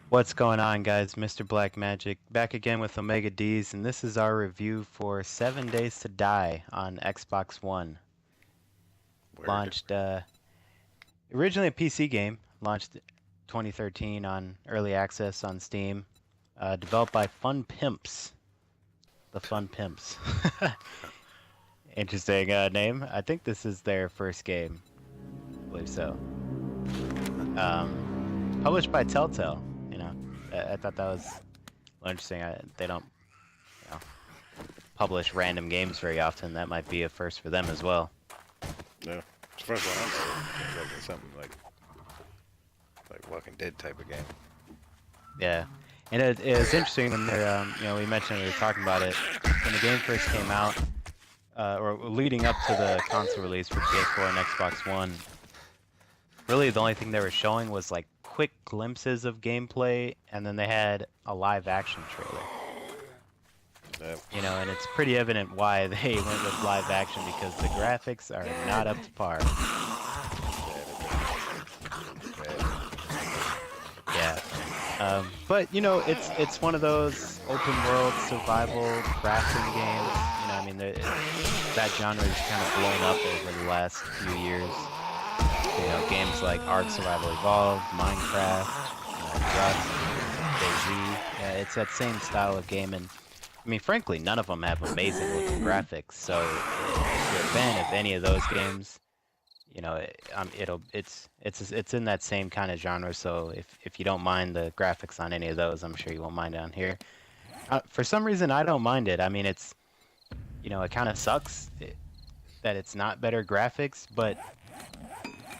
What's going on, guys? Mr. Black Magic back again with Omega D's, and this is our review for 7 Days to Die on Xbox One. Word. Launched originally a PC game, launched 2013 on early access on Steam, developed by Pimps, the Fun Pimps. Interesting name. I think this is their first game. I believe so. Published by Telltale. You know, I thought that was interesting. They don't know, publish random games very often. That might be a first for them as well. Yeah. It's the first one I'm seeing. It's like something like Walking Dead type of game. Yeah, and it's interesting when they're, we mentioned we were talking about it when the game first came out, or leading up to the console release for PS4 and Xbox One. Really, the only thing they were showing was like quick glimpses of gameplay, and then they had a live action trailer. Yeah. And it's pretty evident why they went with live action because the graphics are not up to par. Yeah. But it's one of those open world survival crafting games. That genre has kind of blown up over the last few years. Games like Ark Survival Evolved, Minecraft, Rust, DayZ. Yeah, it's that same style of game, and frankly, none of them have amazing looking graphics. So if you're a fan of any of those games, it's in that same kind of genre. So if you don't mind the graphics on any of those, I'm sure you won't mind on here. For some reason, I don't mind it. It kind of sucks that it's not better graphics, but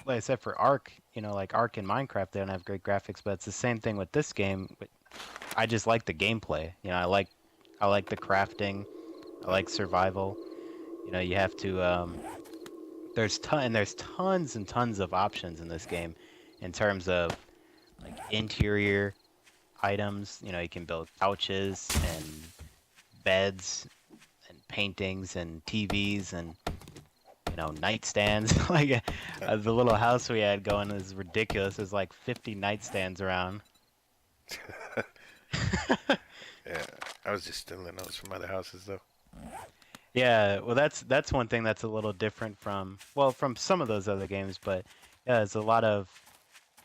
like I said, for Ark, like Ark and Minecraft, they don't have great graphics, but it's the same thing with this game. I just like the gameplay. I like the crafting. I like survival. You have to. There's tons and tons of options in this game, in terms of like interior items. You can build couches and beds and paintings and TVs and nightstands. Like the little house we had going is ridiculous. There's like 50 nightstands around. Yeah. I was just stealing notes from other houses though. Yeah, well, that's one thing that's a little different from some of those other games, but yeah, there's a lot of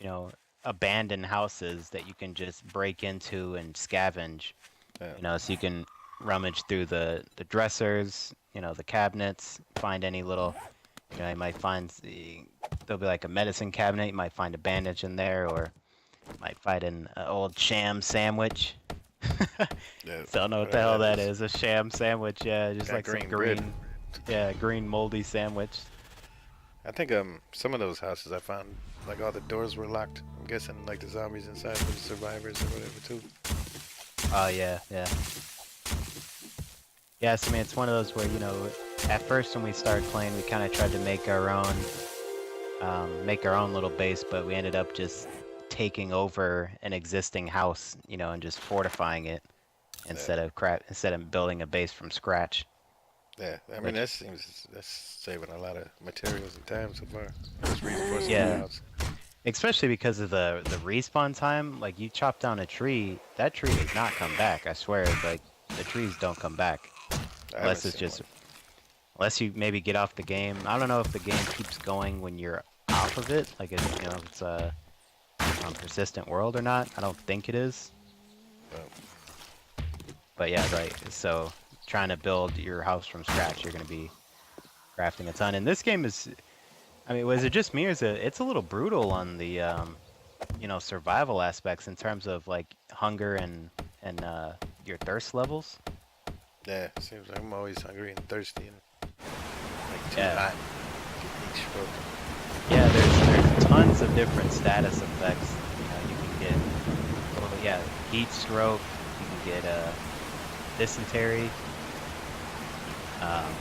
you know abandoned houses that you can just break into and scavenge. Yeah. So you can rummage through the dressers, the cabinets, find any little, you might find there'll be like a medicine cabinet. You might find a bandage in there, or you might find an old sham sandwich. Yeah. So I don't know what the hell that is. A sham sandwich, yeah, just Got like some bread. green, yeah, green moldy sandwich. I think some of those houses I found like all the doors were locked. I'm guessing like the zombies inside were the survivors or whatever too. Oh yeah, yeah. Yes, it's one of those where at first when we started playing, we kind of tried to make our own little base, but we ended up just taking over an existing house, and just fortifying it instead of building a base from scratch. Yeah. I mean Which, that's saving a lot of materials and time so far. Just reinforcing the yeah, house. especially because of the respawn time. Like you chop down a tree, that tree does not come back. I swear, like the trees don't come back I haven't unless it's seen just one. unless you maybe get off the game. I don't know if the game keeps going when you're off of it, like if it's a persistent world or not. I don't think it is. Oh. But yeah, right. So trying to build your house from scratch, you're going to be crafting a ton. And this game is, was it just me, or is it's a little brutal on the survival aspects in terms of like hunger and your thirst levels? Yeah, seems like I'm always hungry and thirsty and like too Yeah. hot. Get heat stroke. Yeah, there's tons of different status effects. You can get, well, yeah, heat stroke. You can get dysentery. Um,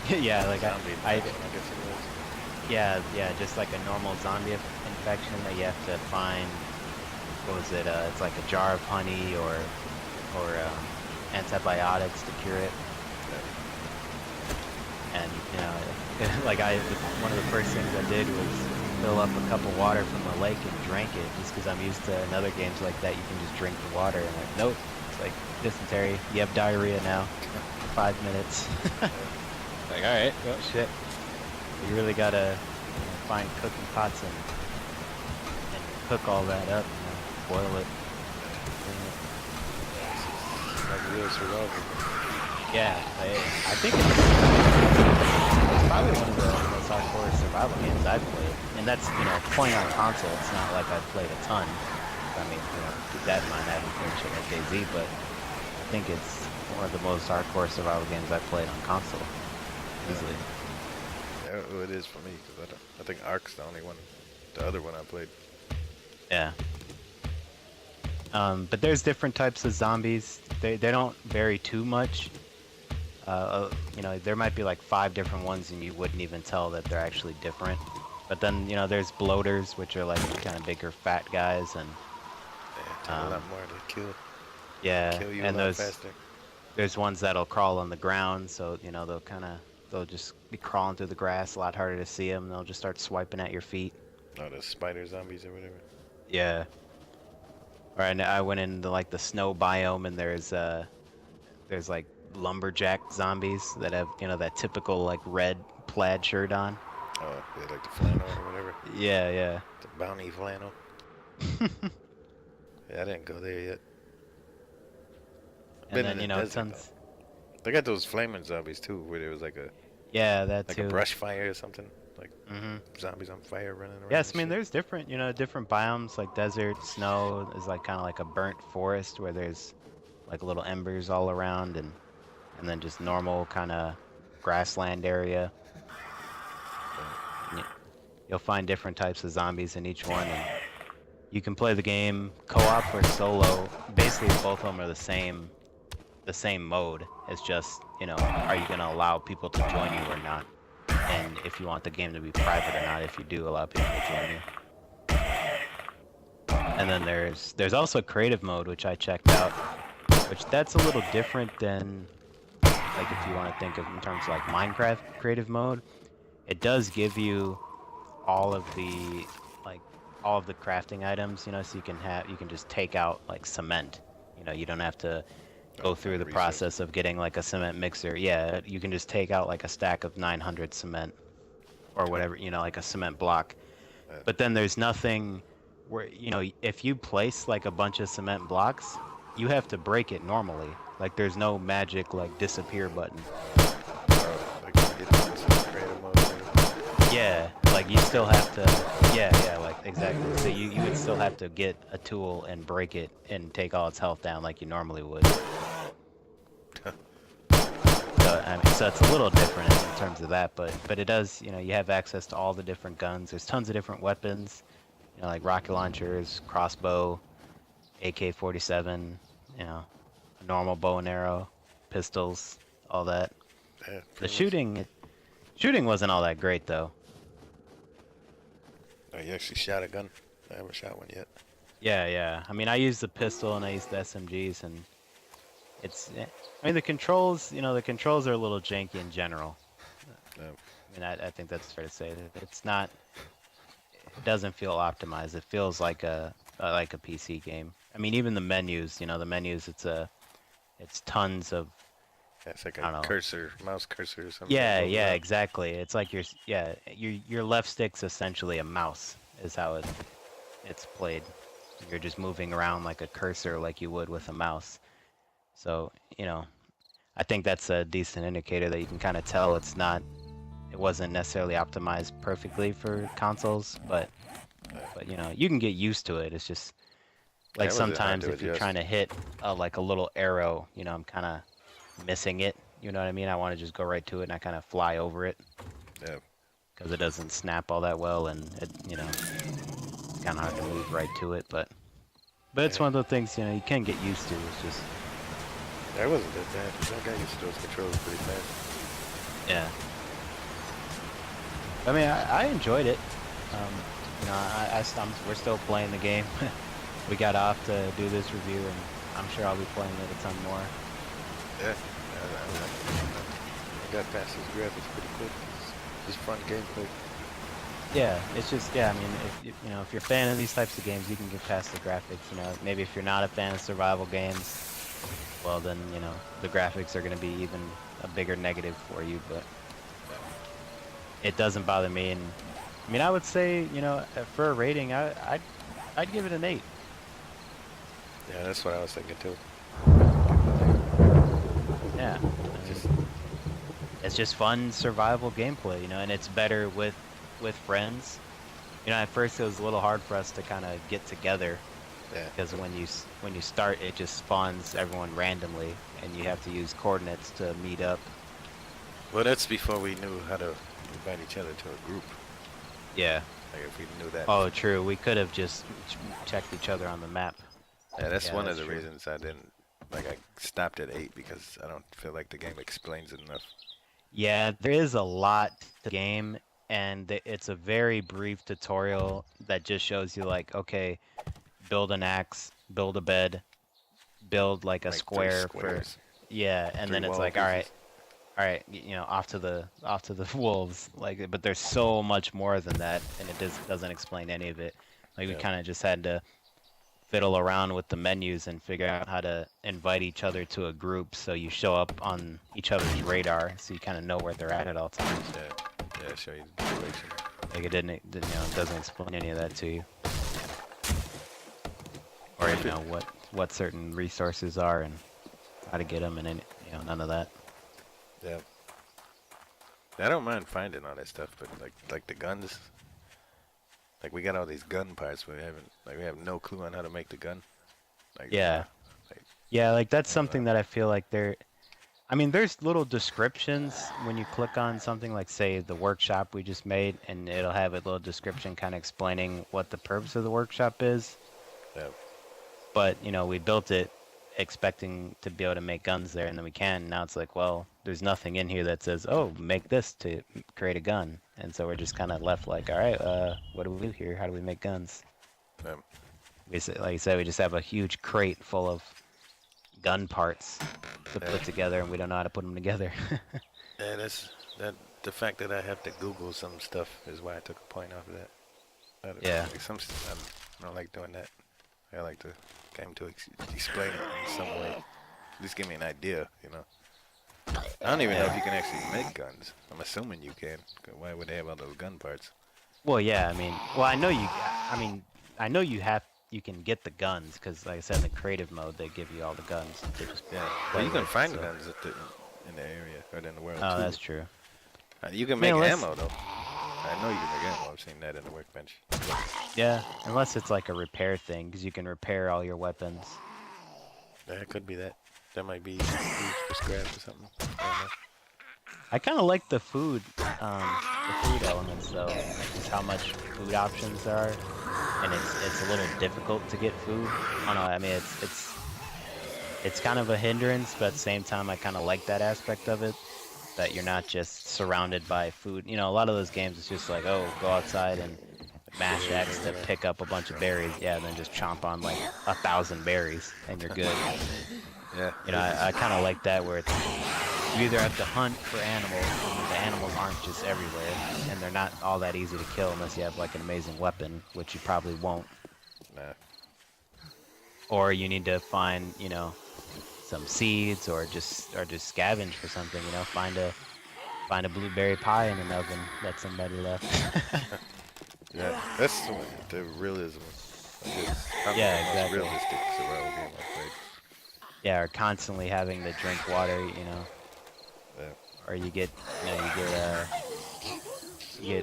yeah, like Zombie I, infection, I guess it was. yeah, just like a normal zombie infection that you have to find. What was it? It's like a jar of honey or antibiotics to cure it. And like one of the first things I did was fill up a cup of water from the lake and drank it, just because I'm used to in other games like that, you can just drink the water. And like, nope, it's like dysentery. You have diarrhea now for 5 minutes. Like, all right, well, shit. You really gotta find cooking pots and cook all that up, boil it. Like real survival. Yeah, I think it's probably one of the most hardcore survival games I've played. And that's, playing on console, it's not like I've played a ton. I mean, keep that in mind, I haven't played shit like DayZ, but I think it's one of the most hardcore survival games I've played on console. Easily. Yeah, well, it is for me, because I think Ark's the only one, the other one I played. Yeah. But there's different types of zombies. They don't vary too much. There might be like 5 different ones and you wouldn't even tell that they're actually different. But then, there's bloaters, which are like kind of bigger fat guys, and Take a lot more to kill. Yeah, Kill you and a lot faster. there's ones that'll crawl on the ground, so they'll just be crawling through the grass, a lot harder to see them. They'll just start swiping at your feet. Oh, the spider zombies or whatever. Yeah. Alright, I went into like the snow biome, and there's like lumberjack zombies that have that typical like red plaid shirt on. Oh, yeah, like the flannel or whatever. Yeah. The bounty flannel. Yeah, I didn't go there yet. And then tons. They got those flaming zombies too, where there was like a that like too. a brush fire or something, like zombies on fire running around. Yes, I mean there's different biomes, like desert, snow is like kind of like a burnt forest where there's like little embers all around, and then just normal kind of grassland area. You'll find different types of zombies in each one, and you can play the game co-op or solo. Basically, both of them are the same mode. It's just, are you going to allow people to join you or not? And if you want the game to be private or not, if you do allow people to join you. And then there's also creative mode, which I checked out, which that's a little different than, like, if you want to think of in terms of like Minecraft creative mode. It does give you all of the crafting items, so you can just take out like cement. You don't have to go through the process of getting like a cement mixer. Yeah, you can just take out like a stack of 900 cement or whatever, like a cement block. But then there's nothing where, if you place like a bunch of cement blocks, you have to break it normally. Like there's no magic like disappear button. Like you get into creative mode. Yeah, like you still have to, yeah, like exactly. So you would still have to get a tool and break it and take all its health down like you normally would. So it's a little different in terms of that, but it does, you have access to all the different guns. There's tons of different weapons, like rocket launchers, crossbow, AK-47, a normal bow and arrow, pistols, all that. Yeah, The shooting wasn't all that great though. Oh, you actually shot a gun? I haven't shot one yet. Yeah. I mean, I used the pistol and I used the SMGs, and the controls, the controls are a little janky in general. I mean, I think that's fair to say. It doesn't feel optimized. It feels like a PC game. I mean, even the menus, it's tons of. Yeah, it's like a cursor, mouse cursor or something. Yeah, exactly. It's like your left stick's essentially a mouse, is how it's played. You're just moving around like a cursor, like you would with a mouse. So, I think that's a decent indicator that you can kind of tell it wasn't necessarily optimized perfectly for consoles, but you can get used to it. It's just like sometimes if you're trying to hit like a little arrow, I'm kind of missing it. You know what I mean? I want to just go right to it and I kind of fly over it. Yeah. Because it doesn't snap all that well, and it's kind of hard to move right to it, but it's one of those things you can get used to. It's just. That wasn't that bad. That guy used to those controls pretty fast. Yeah. I mean, I enjoyed it. We're still playing the game. We got off to do this review, and I'm sure I'll be playing it a ton more. Yeah. I got past his graphics pretty quick. It's just fun gameplay. Yeah, it's just yeah. I mean, if you're a fan of these types of games, you can get past the graphics. Maybe if you're not a fan of survival games, well then the graphics are going to be even a bigger negative for you. But it doesn't bother me, and I mean, I would say for a rating, I'd give it an 8. Yeah, that's what I was thinking too. Yeah, I mean, Just it's just fun survival gameplay, and it's better with friends. At first it was a little hard for us to kind of get together yeah. because when you start, it just spawns everyone randomly, and you have to use coordinates to meet up. Well, that's before we knew how to invite each other to a group. Yeah. Like if we knew that. Oh, true. We could have just checked each other on the map. Yeah, that's Yeah, one of that's the true. reasons I didn't. Like I stopped at 8 because I don't feel like the game explains it enough. Yeah, there is a lot to the game, and it's a very brief tutorial that just shows you like, okay, build an axe, build a bed, build like a Like three square for, squares, yeah, and three then it's wall like, pieces. all right, off to the wolves. Like, but there's so much more than that, and it doesn't explain any of it. Like, we Yeah. kind of just had to fiddle around with the menus and figure out how to invite each other to a group so you show up on each other's radar so you kind of know where they're at all times. Yeah. Yeah. Show you the direction. Like it doesn't explain any of that to you, or If it, what certain resources are and how to get them, and none of that. yeah. I don't mind finding all that stuff, but like the guns. Like we got all these gun parts, but we have no clue on how to make the gun. Like Yeah, like yeah, like that's I don't something know. that I feel like I mean, there's little descriptions when you click on something like, say, the workshop we just made, and it'll have a little description kind of explaining what the purpose of the workshop is. Yeah. But, we built it expecting to be able to make guns there, and then we can. Now it's like, well, there's nothing in here that says, oh, make this to create a gun. And so we're just kind of left like, all right, what do we do here? How do we make guns? Yeah. Like you said, we just have a huge crate full of gun parts to Yeah. put together, and we don't know how to put them together. Yeah, that's that. The fact that I have to Google some stuff is why I took a point off of that. Yeah. Like I don't like doing that. I like the game to explain it in some way. Just give me an idea, I don't even know if you can actually make guns. I'm assuming you can. 'Cause why would they have all those gun parts? Well, yeah, I mean, I know you can get the guns because, like I said, in the creative mode, they give you all the guns to just Yeah. Well, play you can with. find So. guns in the area or in the world Oh, too. that's true. You can I mean, make unless, ammo though. I know you can make ammo. I've seen that in the workbench. yeah, unless it's like a repair thing, because you can repair all your weapons. Yeah, it could be that. That might be used for scrap or something. I don't know. I kind of like the food elements though, like just how much food options there are, and it's a little difficult to get food. I don't know. I mean, it's kind of a hindrance, but at the same time, I kind of like that aspect of it. That you're not just surrounded by food. A lot of those games, it's just like, oh, go outside and mash X to pick up a bunch of berries. Yeah, and then just chomp on like 1,000 berries and you're good. Yeah. I kind of like that where you either have to hunt for animals, and the animals aren't just everywhere, and they're not all that easy to kill unless you have like an amazing weapon, which you probably won't. Nah. Or you need to find, some seeds or just scavenge for something. Find a blueberry pie in an oven that somebody left. Yeah. That's the realism. Probably Yeah, the most exactly. realistic survival game I've played. Yeah, or constantly having to drink water, Yeah. or you get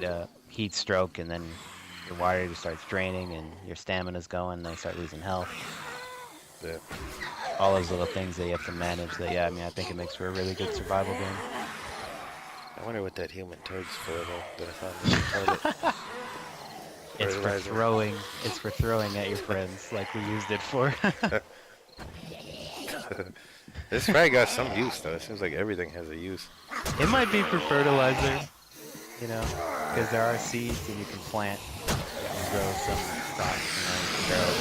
a heat stroke and then your water just starts draining and your stamina's going and they start losing health. Yeah. All those little things that you have to manage. That I mean, I think it makes for a really good survival game. I wonder what that human turd's for though. That I found in the toilet. It's for Fertilizer. throwing. It's for throwing at your friends, like we used it for. This probably got some use though. It seems like everything has a use. It might be for fertilizer, because there are seeds and you can plant and grow some crops, you can grow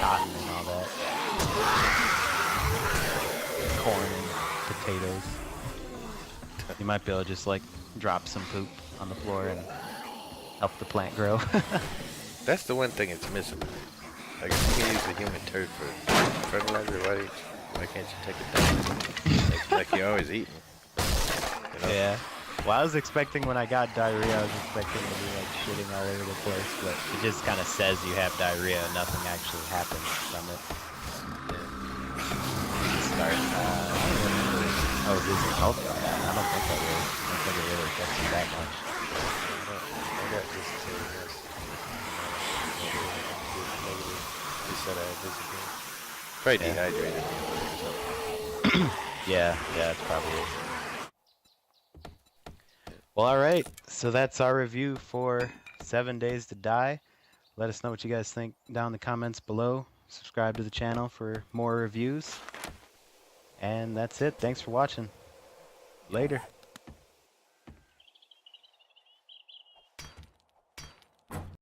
cotton and all that, corn and potatoes. You might be able to just like drop some poop on the floor and help the plant grow. That's the one thing it's missing. Like, if you can use the human turd for fertilizer, why can't you take it down? Like you're always eating. You know? Yeah. Well, I was expecting when I got diarrhea, I was expecting to be like shitting all over the place, but it just kind of says you have diarrhea. Nothing actually happens from it. Start. I don't remember. Oh, losing health from that. I don't think I will. I don't think it really affects you that much. I got this too. Yes. You said I had visiting. Probably Yeah. dehydrated. Yeah, that's probably it. Well, all right. So that's our review for 7 Days to Die. Let us know what you guys think down in the comments below. Subscribe to the channel for more reviews. And that's it. Thanks for watching. Later.